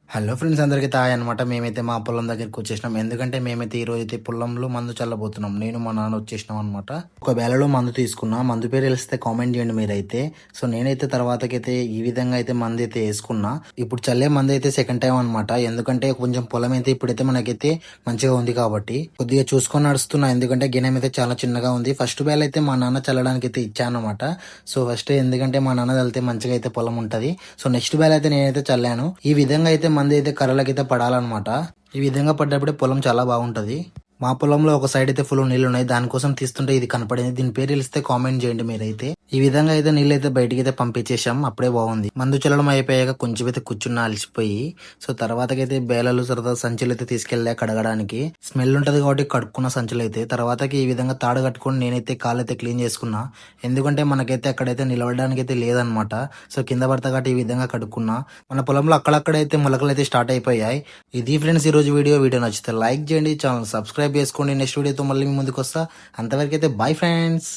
Hello friends, అందరికీ hi అనమాట. మేమైతే మా పొలం దగ్గరికి వచ్చేసినాం. ఎందుకంటే మేమైతే ఈరోజు అయితే పొలంలో మందు చల్లబోతున్నాం. నేను మా నాన్న వచ్చేసినాం అనమాట. ఒక బేలలో మందు తీసుకున్నా. మందు పేరు తెలిస్తే కామెంట్ చేయండి మీరైతే. సో నేనైతే తర్వాతకైతే ఈ విధంగా అయితే మందు అయితే వేసుకున్నా. ఇప్పుడు చల్లే మందు అయితే సెకండ్ టైం అనమాట. ఎందుకంటే కొంచెం పొలం అయితే ఇప్పుడైతే మనకైతే మంచిగా ఉంది కాబట్టి కొద్దిగా చూసుకొని నడుస్తున్నా. ఎందుకంటే గిన్నెం అయితే చాలా చిన్నగా ఉంది. ఫస్ట్ బేల అయితే మా నాన్న చల్లడానికి అయితే ఇచ్చాను అనమాట. సో ఫస్ట్ ఎందుకంటే మా నాన్న చల్లితే మంచిగా అయితే పొలం ఉంటది. సో నెక్స్ట్ బేల అయితే నేనైతే చల్లాను. ఈ విధంగా అయితే మంది అయితే కర్రలకైతే పడాలన్నమాట. ఈ విధంగా పడ్డప్పుడే పొలం చాలా బాగుంటది. మా పొలంలో ఒక సైడ్ అయితే ఫుల్ నీళ్ళు ఉన్నాయి. దానికోసం తీస్తుంటే ఇది కనపడింది. దీని పేరు తెలిస్తే కామెంట్ చేయండి మీరైతే. ఈ విధంగా అయితే నీళ్ళు అయితే బయటికి అయితే పంపించేసాం. అప్పుడే బాగుంది. మందు చల్లడం అయిపోయాక కొంచెం అయితే కూర్చున్న అలసిపోయి. సో తర్వాతకైతే బేలలు తర్వాత సంచులు అయితే తీసుకెళ్లే కడగడానికి. స్మెల్ ఉంటది కాబట్టి కడుక్కున్న సంచులు అయితే తర్వాతకి ఈ విధంగా తాడు కట్టుకొని నేనైతే కాళ్ళు అయితే క్లీన్ చేసుకున్నా. ఎందుకంటే మనకైతే అక్కడైతే నిలబడడానికి అయితే లేదనమాట. సో కింద పడతా కాబట్టి ఈ విధంగా కడుక్కున్నా. మన పొలంలో అక్కడక్కడైతే మొలకలు అయితే స్టార్ట్ అయిపోయాయి. ఇది ఫ్రెండ్స్ ఈ రోజు వీడియో నచ్చితే లైక్ చేయండి, ఛానల్ సబ్స్క్రైబ్ చేసుకోండి. నెక్స్ట్ వీడియోతో మళ్ళీ మీ ముందుకు వస్తా. అంతవరకు అయితే బై ఫ్రెండ్స్.